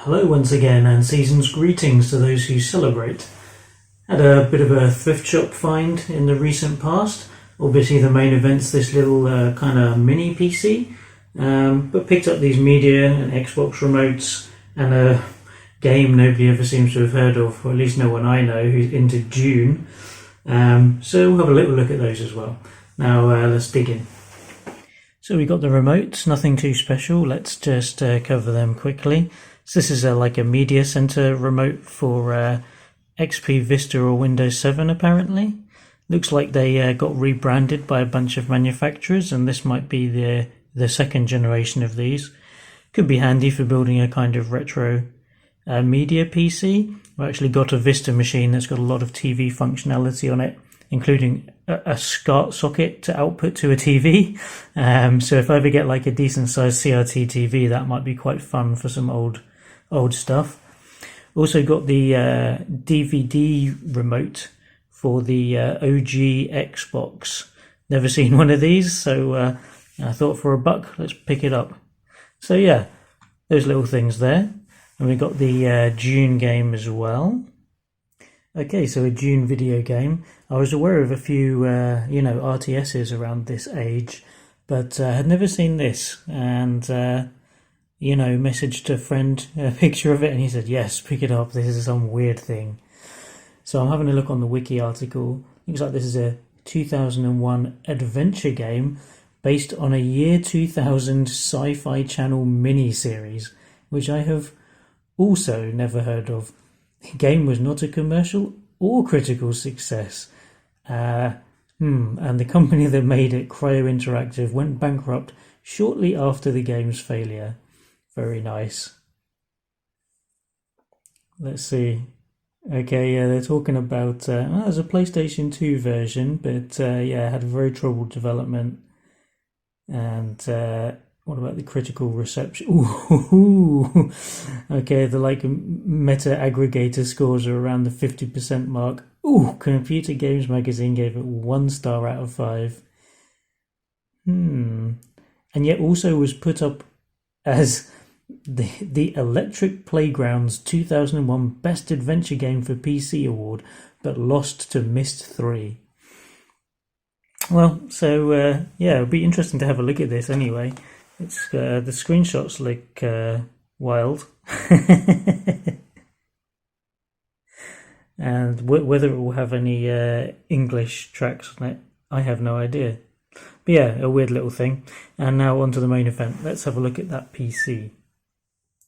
Hello once again, and season's greetings to those who celebrate. Had a bit of a thrift shop find in the recent past. Obviously the main event's this little kind of mini PC, but picked up these media and Xbox remotes and a game nobody ever seems to have heard of, or at least no one I know, who's into Dune. So we'll have a little look at those as well. Now let's dig in. So we got the remotes, nothing too special, let's just cover them quickly. So this is like a media center remote for XP Vista or Windows 7 apparently. Looks like they got rebranded by a bunch of manufacturers, and this might be the second generation of these. Could be handy for building a kind of retro media PC. I actually got a Vista machine that's got a lot of TV functionality on it, including a SCART socket to output to a TV. So if I ever get like a decent sized CRT TV, that might be quite fun for some old stuff. Also got the DVD remote for the OG Xbox. Never seen one of these, so I thought for $1, let's pick it up. So yeah, those little things there. And we got the Dune game as well. Okay, so a Dune video game. I was aware of a few, RTSs around this age, but had never seen this. And, messaged a friend a picture of it, and he said, yes, pick it up. This is some weird thing. So I'm having a look on the wiki article. Looks like this is a 2001 adventure game based on a year 2000 Sci-Fi Channel mini-series, which I have also never heard of. The game was not a commercial or critical success. And the company that made it, Cryo Interactive, went bankrupt shortly after the game's failure. Very nice. Let's see. Okay, yeah, they're talking about there's a PlayStation 2 version, but had a very troubled development. And what about the critical reception? Ooh. Okay, the meta aggregator scores are around the 50% mark. Ooh, Computer Games Magazine gave it 1 star out of 5. And yet also was put up as the Electric Playground's 2001 Best Adventure Game for PC award, but lost to Myst 3. Well, so it'll be interesting to have a look at this anyway. It's the screenshots look wild. And whether it will have any English tracks on it, I have no idea. But yeah, a weird little thing. And now on to the main event. Let's have a look at that PC.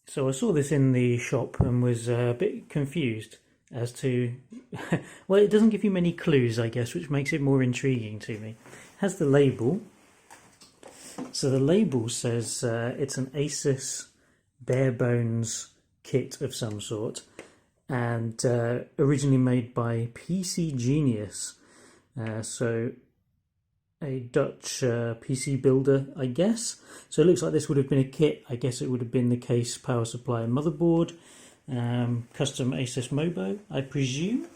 So I saw this in the shop and was a bit confused as to... well, it doesn't give you many clues, I guess, which makes it more intriguing to me. It has the label. So the label says it's an Asus bare bones kit of some sort, and originally made by PC Genius. So a Dutch PC builder, I guess. So it looks like this would have been a kit. I guess it would have been the case, power supply, and motherboard. Custom Asus Mobo, I presume.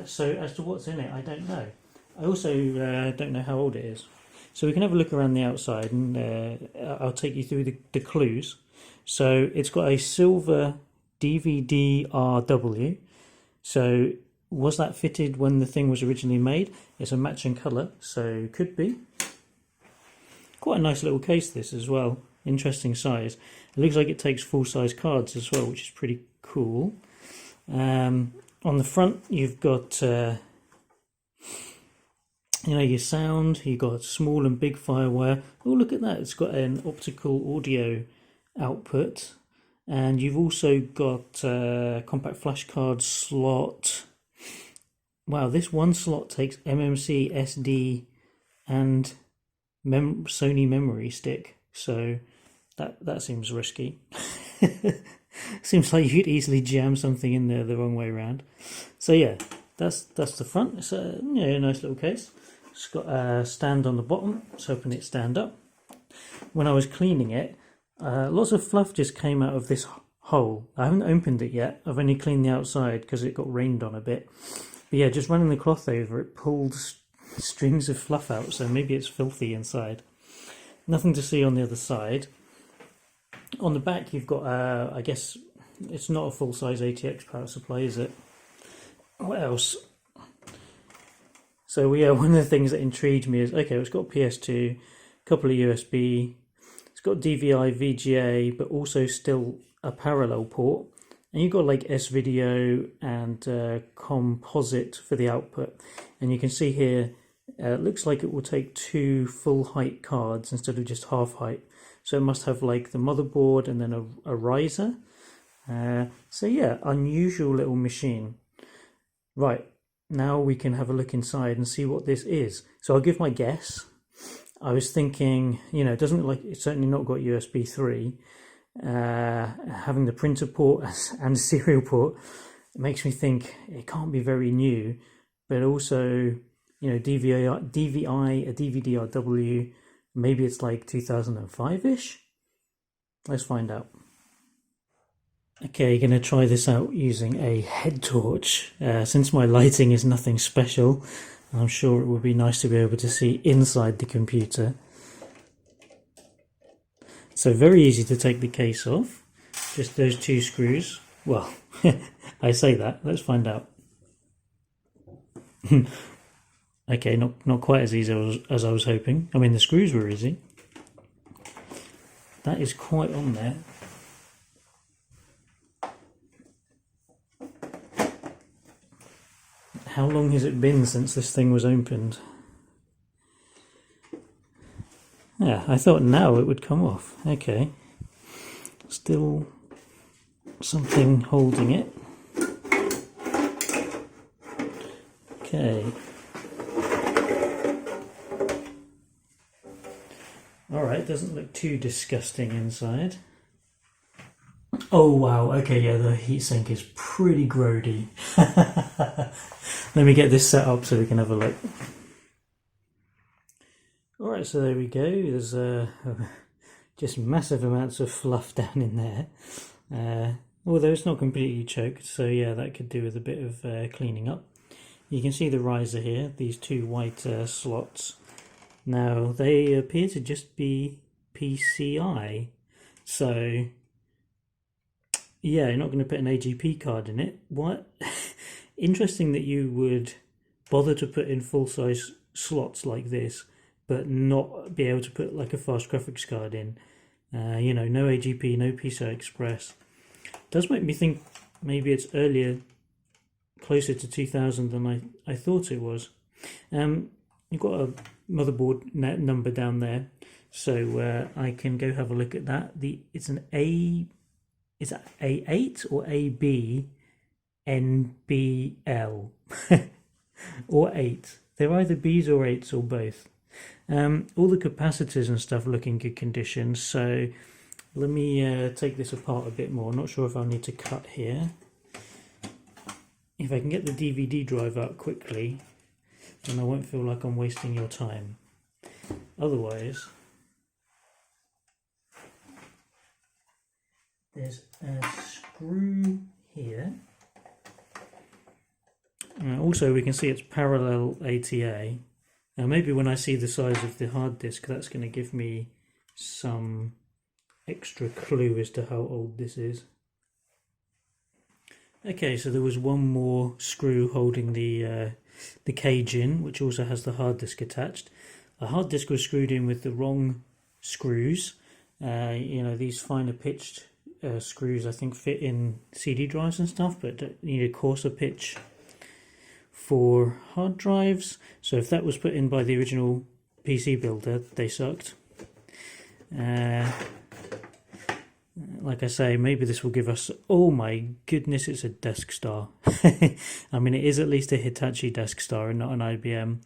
So as to what's in it, I don't know. I also don't know how old it is. So we can have a look around the outside, and I'll take you through the clues. So it's got a silver DVD RW. So was that fitted when the thing was originally made? It's a matching colour, so could be. Quite a nice little case this as well. Interesting size. It looks like it takes full-size cards as well, which is pretty cool. On the front you've got your sound, you've got small and big firewire. Oh, look at that, it's got an optical audio output. And you've also got a compact flash card slot. Wow, this one slot takes MMC, SD, and Sony memory stick. So that seems risky. Seems like you could easily jam something in there the wrong way around. So yeah, that's the front. It's a nice little case. It's got a stand on the bottom. Let's hoping it stand up. When I was cleaning it, lots of fluff just came out of this hole. I haven't opened it yet. I've only cleaned the outside because it got rained on a bit. But yeah, just running the cloth over it pulled strings of fluff out, so maybe it's filthy inside. Nothing to see on the other side. On the back you've got, I guess, it's not a full-size ATX power supply, is it? What else? So yeah, one of the things that intrigued me is, okay, it's got PS2, a couple of USB, it's got DVI, VGA, but also still a parallel port. And you've got like S-Video and composite for the output. And you can see here, it looks like it will take 2 full height cards instead of just half height. So it must have like the motherboard and then a riser. So yeah, unusual little machine. Right, now we can have a look inside and see what this is. So I'll give my guess. I was thinking, it doesn't look like, it's certainly not got USB 3. Having the printer port and the serial port, it makes me think it can't be very new, but also, DVI, a DVD-RW, maybe it's like 2005-ish? Let's find out. Okay, going to try this out using a head torch. Since my lighting is nothing special, I'm sure it would be nice to be able to see inside the computer. So very easy to take the case off. Just those 2 screws. Well, I say that. Let's find out. Okay, not quite as easy as I was hoping. I mean, the screws were easy. That is quite on there. How long has it been since this thing was opened? Yeah, I thought now it would come off. Okay. Still something holding it. Okay. Alright, doesn't look too disgusting inside. Oh wow, okay, yeah, the heatsink is pretty grody. Let me get this set up so we can have a look. Alright, so there we go. There's just massive amounts of fluff down in there. Although it's not completely choked, so yeah, that could do with a bit of cleaning up. You can see the riser here, these 2 white slots. Now, they appear to just be PCI, so yeah, you're not going to put an AGP card in it. What? Interesting that you would bother to put in full-size slots like this, but not be able to put like a fast graphics card in. No AGP, no PCI Express. Does make me think maybe it's earlier, closer to 2000 than I thought it was. You've got a motherboard number down there, so I can go have a look at that. It's an is that A8 or AB NBL or 8? They're either Bs or 8s or both. All the capacitors and stuff look in good condition, so let me take this apart a bit more. Not sure if I'll need to cut here. If I can get the DVD drive out quickly, then I won't feel like I'm wasting your time. Otherwise, there's a screw here. Also, we can see it's parallel ATA. Now, maybe when I see the size of the hard disk, that's going to give me some extra clue as to how old this is. Okay, so there was one more screw holding the cage in, which also has the hard disk attached. The hard disk was screwed in with the wrong screws. These finer pitched screws I think fit in CD drives and stuff, but need a coarser pitch for hard drives. So if that was put in by the original PC builder, they sucked. Like I say, maybe this will give us, oh my goodness, it's a Desk Star. I mean, it is at least a Hitachi Desk Star and not an IBM.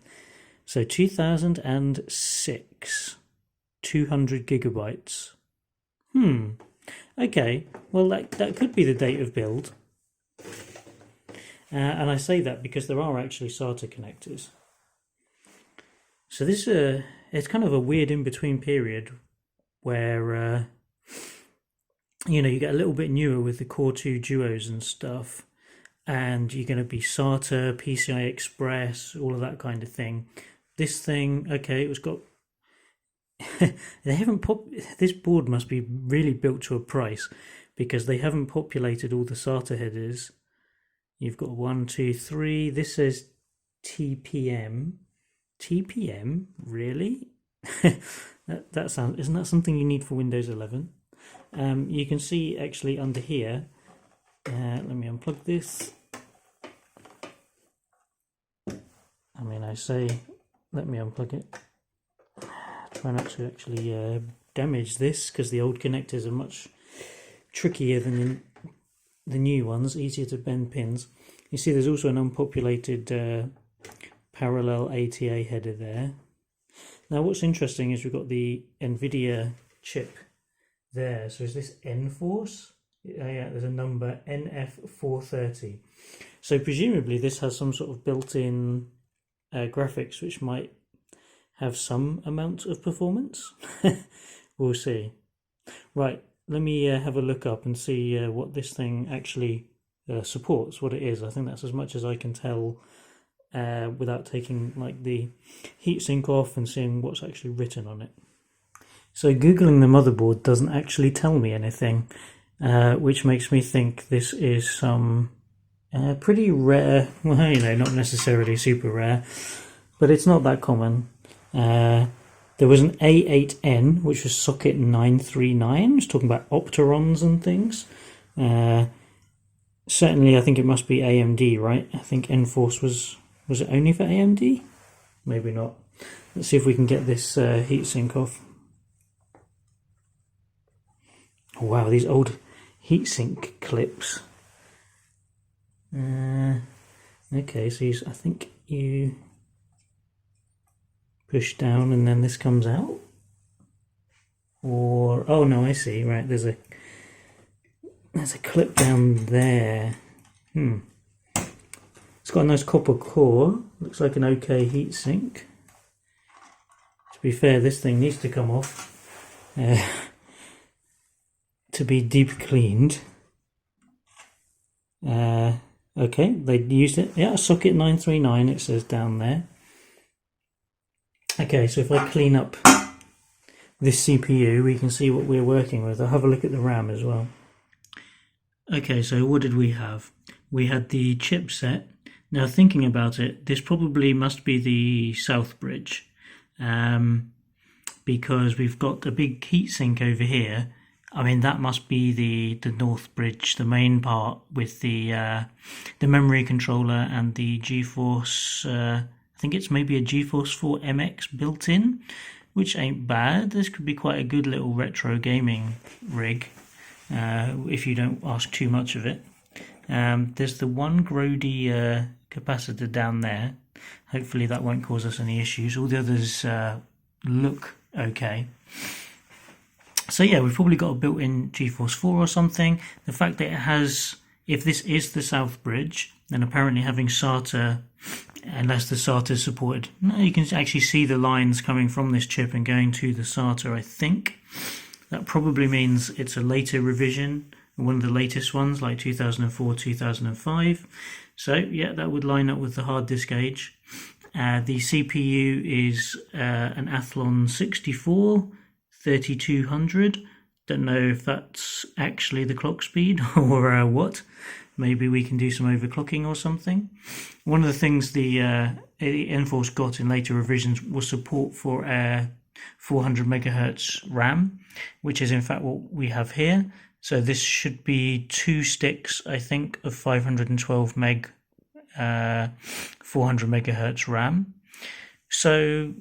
So 2006, 200 gigabytes. Okay, well that could be the date of build. And I say that because there are actually SATA connectors. So this it's kind of a weird in-between period where you get a little bit newer with the Core 2 Duos and stuff, and you're going to be SATA, PCI Express, all of that kind of thing. This thing, okay, it was got they haven't this board must be really built to a price, because they haven't populated all the SATA headers. You've got 1, 2, 3. This says TPM. TPM? Really? that sounds, isn't that something you need for Windows 11? You can see actually under here. Let me unplug this. I mean, I say, let me unplug it. Try not to actually damage this, because the old connectors are much trickier than the new ones, easier to bend pins. You see there's also an unpopulated parallel ATA header there. Now what's interesting is we've got the NVIDIA chip there. So is this NForce? Yeah, there's a number NF430. So presumably this has some sort of built-in graphics which might have some amount of performance. We'll see. Right, let me have a look up and see what this thing actually supports, what it is. I think that's as much as I can tell without taking like the heatsink off and seeing what's actually written on it. So googling the motherboard doesn't actually tell me anything, which makes me think this is some pretty rare, well, you know, not necessarily super rare, but it's not that common. There was an A8N, which was socket 939, it's talking about opterons and things. Certainly I think it must be AMD, right? I think NForce was it only for AMD? Maybe not. Let's see if we can get this heatsink off. Oh, wow, these old heatsink clips. Okay, so I think you push down and then this comes out. Or, oh no, I see, right, there's a clip down there. It's got a nice copper core, looks like an okay heatsink. To be fair, this thing needs to come off to be deep cleaned. Okay, they used it. Yeah, socket 939 it says down there. Okay, so if I clean up this CPU, we can see what we're working with. I'll have a look at the RAM as well. Okay, so what did we have? We had the chipset. Now thinking about it, this probably must be the south bridge, because we've got a big heatsink over here. I mean, that must be the north bridge, the main part with the memory controller and the GeForce. I think it's maybe a GeForce 4 MX built in, which ain't bad. This could be quite a good little retro gaming rig, if you don't ask too much of it. There's the one Grody capacitor down there. Hopefully that won't cause us any issues. All the others look okay. So yeah, we've probably got a built-in GeForce 4 or something. The fact that it has, if this is the south bridge, then apparently having SATA, unless the SATA is supported, no, you can actually see the lines coming from this chip and going to the SATA, I think. That probably means it's a later revision, one of the latest ones, like 2004, 2005. So yeah, that would line up with the hard disk age. The CPU is an Athlon 64, 3200. Don't know if that's actually the clock speed or what. Maybe we can do some overclocking or something. One of the things the NForce got in later revisions was support for 400 megahertz RAM, which is in fact what we have here. So this should be 2 sticks, I think, of 512 meg 400 megahertz RAM. So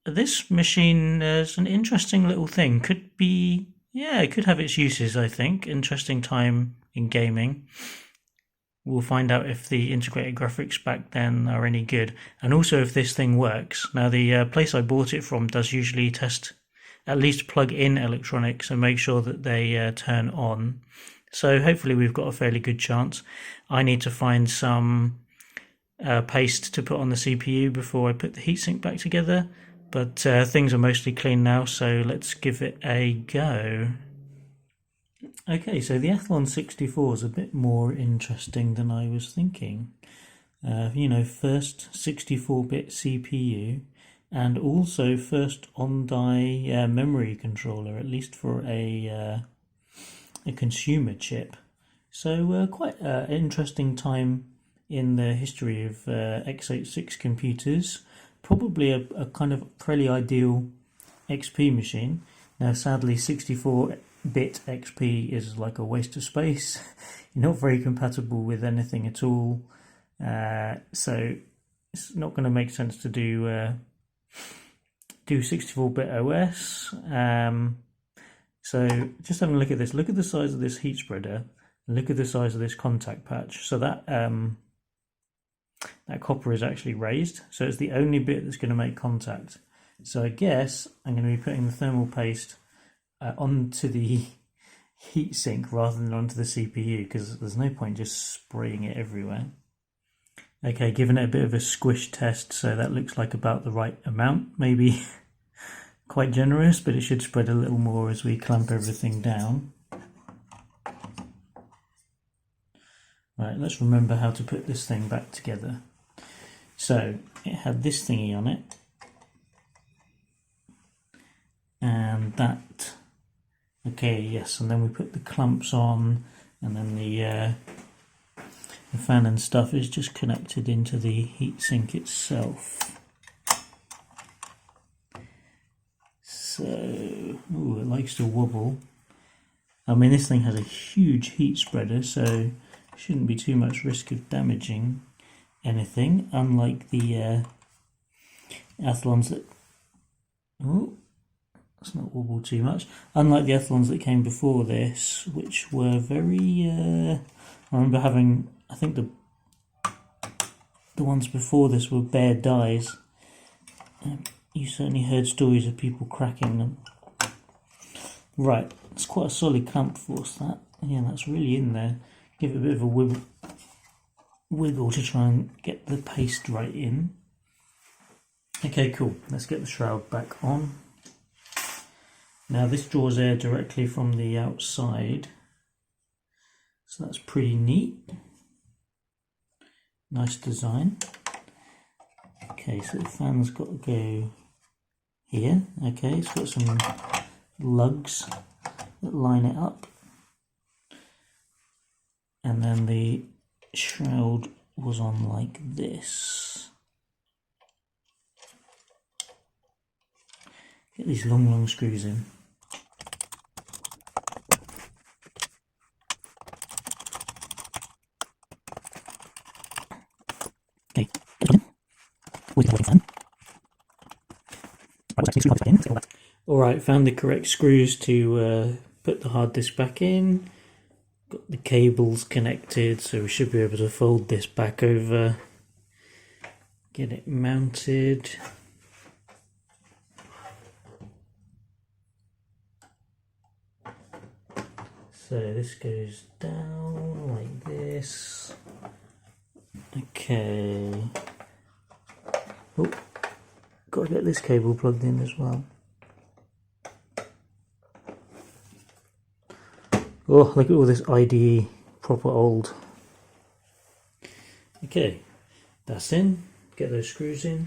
this machine is an interesting little thing. Could be, yeah, it could have its uses, I think. Interesting time in gaming. We'll find out if the integrated graphics back then are any good, and also if this thing works. Now the place I bought it from does usually test, at least plug in electronics and make sure that they turn on. So hopefully we've got a fairly good chance. I need to find some paste to put on the CPU before I put the heatsink back together, but things are mostly clean now, so let's give it a go. Okay, so the Athlon 64 is a bit more interesting than I was thinking. You know, first 64-bit CPU, and also first on-die memory controller, at least for a a consumer chip. So quite an interesting time in the history of x86 computers. Probably a kind of fairly ideal XP machine. Now sadly 64-bit XP is like a waste of space. You're not very compatible with anything at all. So it's not going to make sense to do 64-bit OS. So just having a look at this. Look at the size of this heat spreader. And look at the size of this contact patch. So that that copper is actually raised. So it's the only bit that's going to make contact. So I guess I'm going to be putting the thermal paste onto the heatsink rather than onto the CPU, because there's no point just spraying it everywhere. Okay, giving it a bit of a squish test, so that looks like about the right amount, maybe quite generous, but it should spread a little more as we clamp everything down. Right, let's remember how to put this thing back together. So it had this thingy on it, and that. Okay, yes, and then we put the clamps on, and then the fan and stuff is just connected into the heatsink itself. So, ooh, it likes to wobble. I mean, this thing has a huge heat spreader, so shouldn't be too much risk of damaging anything, unlike the Athlons that... Oh, let's not wobble too much. Unlike the Athlons that came before this, which were very... I remember having... I think the ones before this were bare dies. You certainly heard stories of people cracking them. Right, it's quite a solid clamp force, that. Yeah, that's really in there. Give it a bit of a wiggle to try and get the paste right in. Okay, cool. Let's get the shroud back on. Now this draws air directly from the outside, so that's pretty neat. Nice design. Okay, so the fan's got to go here. Okay, it's got some lugs that line it up. And then the shroud was on like this. Get these long screws in. Okay, alright, found the correct screws to put the hard disk back in. Got the cables connected, so we should be able to fold this back over, get it mounted. So this goes down like this. Okay. Oh, got to get this cable plugged in as well. Oh, look at all this IDE, proper old. Okay, that's in. Get those screws in.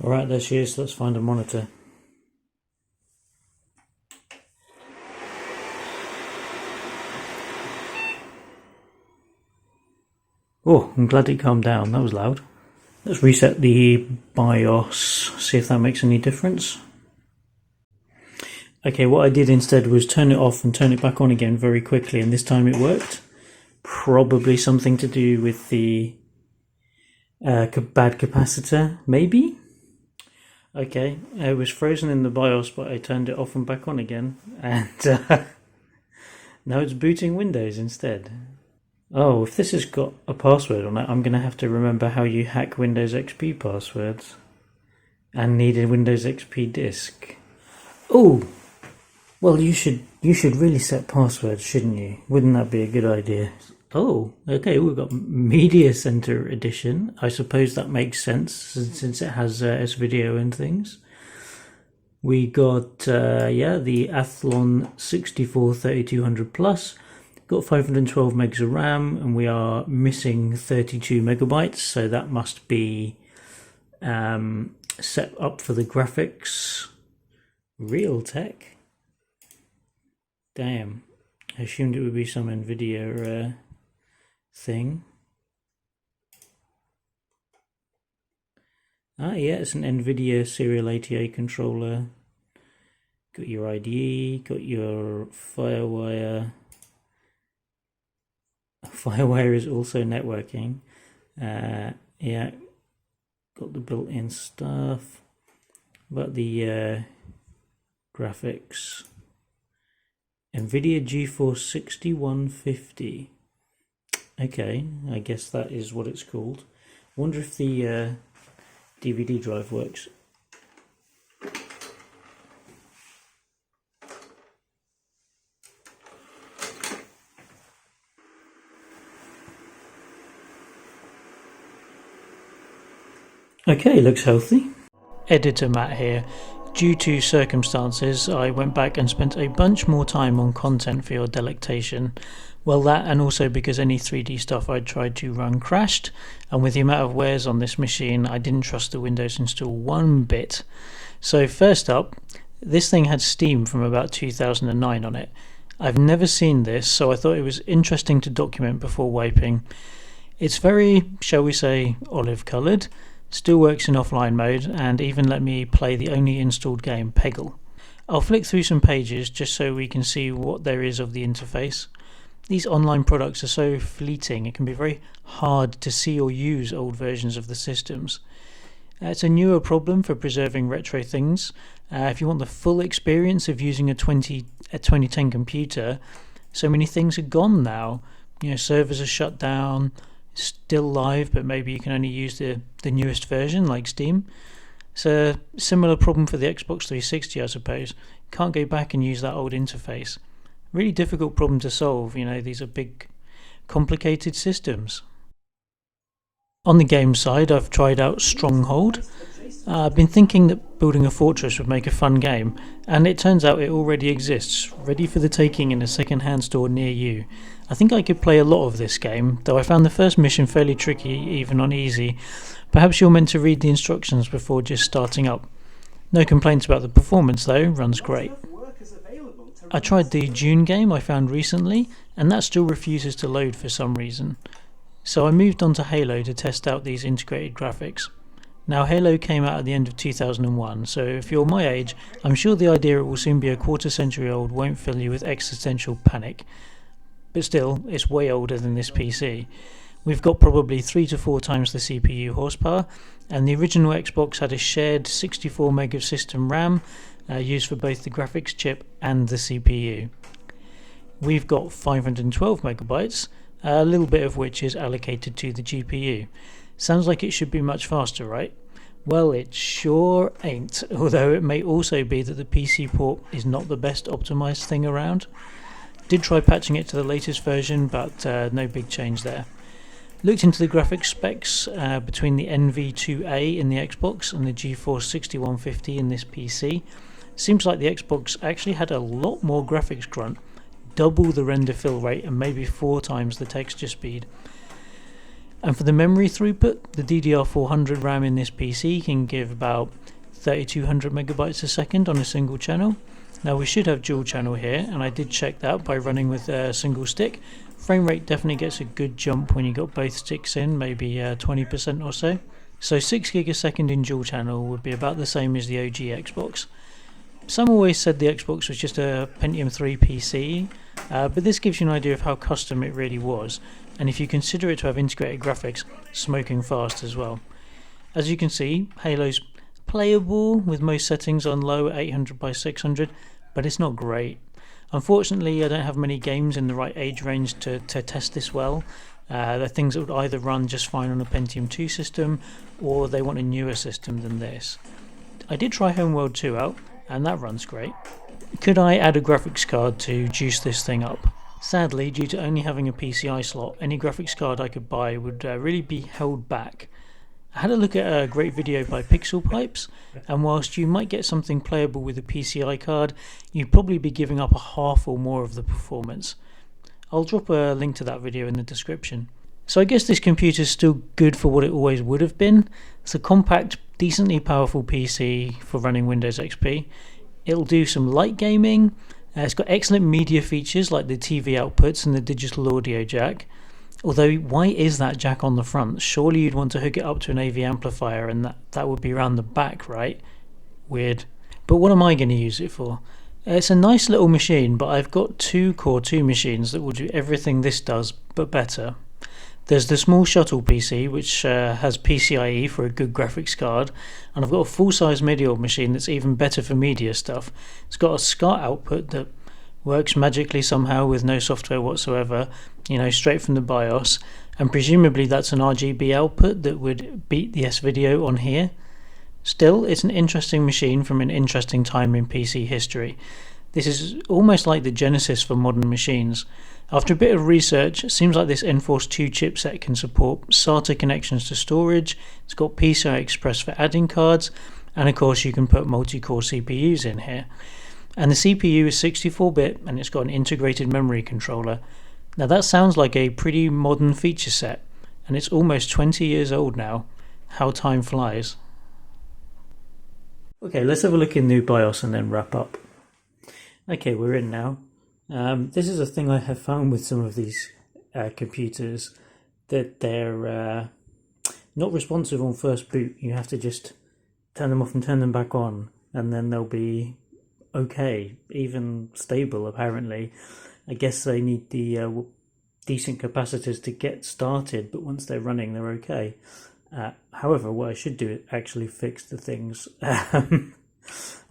Alright, there she is. Let's find a monitor. Oh, I'm glad it calmed down. That was loud. Let's reset the BIOS, see if that makes any difference. Okay, what I did instead was turn it off and turn it back on again very quickly, and this time it worked. Probably something to do with the bad capacitor, maybe? Okay, it was frozen in the BIOS, but I turned it off and back on again, and now it's booting Windows instead. Oh, if this has got a password on it, I'm going to have to remember how you hack Windows XP passwords. And need a Windows XP disk. Oh, well, you should really set passwords, shouldn't you? Wouldn't that be a good idea? Oh, okay, we've got Media Center Edition. I suppose that makes sense since it has S-video and things. We got, the Athlon 64-3200 Plus. Got 512 megs of RAM, and we are missing 32 megabytes, so that must be set up for the graphics. Realtek? Damn. I assumed it would be some NVIDIA thing. Ah, yeah, it's an NVIDIA Serial ATA controller. Got your IDE, got your FireWire. FireWire is also networking. Yeah, got the built-in stuff. But the graphics. NVIDIA GeForce 6150. Okay, I guess that is what it's called. Wonder if the DVD drive works. Okay, looks healthy. Editor Matt here. Due to circumstances, I went back and spent a bunch more time on content for your delectation. Well, that, and also because any 3D stuff I'd tried to run crashed, and with the amount of wares on this machine, I didn't trust the Windows install one bit. So first up, this thing had Steam from about 2009 on it. I've never seen this, so I thought it was interesting to document before wiping. It's very, shall we say, olive-coloured. Still works in offline mode, and even let me play the only installed game, Peggle. I'll flick through some pages just so we can see what there is of the interface. These online products are so fleeting, it can be very hard to see or use old versions of the systems. It's a newer problem for preserving retro things. If you want the full experience of using a 2010 computer, so many things are gone now. Servers are shut down, still live, but maybe you can only use the newest version like Steam. It's a similar problem for the Xbox 360, I suppose. Can't go back and use that old interface. Really difficult problem to solve. These are big, complicated systems. On the game side, I've tried out Stronghold. I've been thinking that building a fortress would make a fun game, and it turns out it already exists, ready for the taking in a second-hand store near you. I think I could play a lot of this game, though I found the first mission fairly tricky, even on easy. Perhaps you're meant to read the instructions before just starting up. No complaints about the performance though, runs great. I tried the Dune game I found recently, and that still refuses to load for some reason. So I moved on to Halo to test out these integrated graphics. Now Halo came out at the end of 2001, so if you're my age, I'm sure the idea it will soon be a quarter-century old won't fill you with existential panic. But still, it's way older than this PC. We've got probably 3 to 4 times the CPU horsepower, and the original Xbox had a shared 64 meg of system RAM used for both the graphics chip and the CPU. We've got 512 megabytes, a little bit of which is allocated to the GPU. Sounds like it should be much faster, right? Well, it sure ain't, although it may also be that the PC port is not the best optimized thing around. Did try patching it to the latest version, but no big change there. Looked into the graphics specs between the NV2A in the Xbox and the GeForce 6150 in this PC. Seems like the Xbox actually had a lot more graphics grunt, double the render fill rate and maybe 4 times the texture speed. And for the memory throughput, the DDR400 RAM in this PC can give about 3200 megabytes a second on a single channel. Now we should have dual channel here, and I did check that by running with a single stick. Frame rate definitely gets a good jump when you got both sticks in, maybe 20% or so. So 6 gig a second in dual channel would be about the same as the OG Xbox. Some always said the Xbox was just a Pentium 3 PC, but this gives you an idea of how custom it really was, and if you consider it to have integrated graphics, smoking fast as well. As you can see, Halo's playable with most settings on low at 800 by 600, but it's not great. Unfortunately, I don't have many games in the right age range to test this well. They're things that would either run just fine on a Pentium 2 system, or they want a newer system than this. I did try Homeworld 2 out, and that runs great. Could I add a graphics card to juice this thing up? Sadly, due to only having a PCI slot, any graphics card I could buy would really be held back. I had a look at a great video by Pixel Pipes, and whilst you might get something playable with a PCI card, you'd probably be giving up a half or more of the performance. I'll drop a link to that video in the description. So I guess this computer is still good for what it always would have been. It's a compact, decently powerful PC for running Windows XP. It'll do some light gaming. It's got excellent media features like the TV outputs and the digital audio jack. Although, why is that jack on the front? Surely you'd want to hook it up to an AV amplifier, and that would be around the back, right? Weird. But what am I going to use it for? It's a nice little machine, but I've got two Core 2 machines that will do everything this does, but better. There's the small shuttle PC, which has PCIe for a good graphics card, and I've got a full-size Medial machine that's even better for media stuff. It's got a SCART output that works magically somehow with no software whatsoever, straight from the BIOS, and presumably that's an RGB output that would beat the S-Video on here. Still, it's an interesting machine from an interesting time in PC history. This is almost like the genesis for modern machines. After a bit of research, it seems like this Enforce 2 chipset can support SATA connections to storage, it's got PCI Express for adding cards, and of course you can put multi-core CPUs in here. And the CPU is 64-bit and it's got an integrated memory controller. Now that sounds like a pretty modern feature set, and it's almost 20 years old now. How time flies. Okay, let's have a look in the BIOS and then wrap up. Okay, we're in now. This is a thing I have found with some of these computers, that they're not responsive on first boot. You have to just turn them off and turn them back on, and then they'll be okay, even stable apparently. I guess they need the decent capacitors to get started, but once they're running they're okay. However, what I should do is actually fix the things.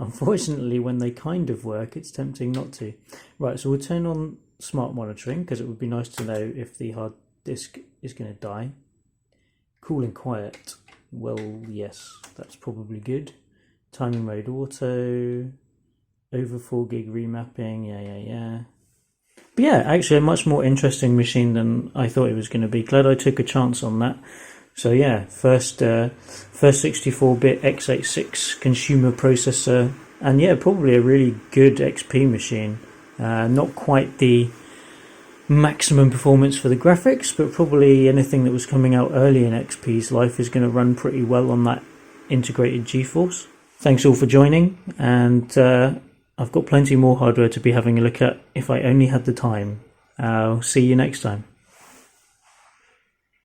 Unfortunately, when they kind of work, it's tempting not to. Right, so we'll turn on smart monitoring, because it would be nice to know if the hard disk is going to die. Cool and quiet. Well, yes, that's probably good. Timing mode auto. Over 4 gig remapping. Yeah. But yeah, actually a much more interesting machine than I thought it was going to be. Glad I took a chance on that. So yeah, first 64-bit x86 consumer processor, and yeah, probably a really good XP machine. Not quite the maximum performance for the graphics, but probably anything that was coming out early in XP's life is going to run pretty well on that integrated GeForce. Thanks all for joining, and I've got plenty more hardware to be having a look at if I only had the time. I'll see you next time.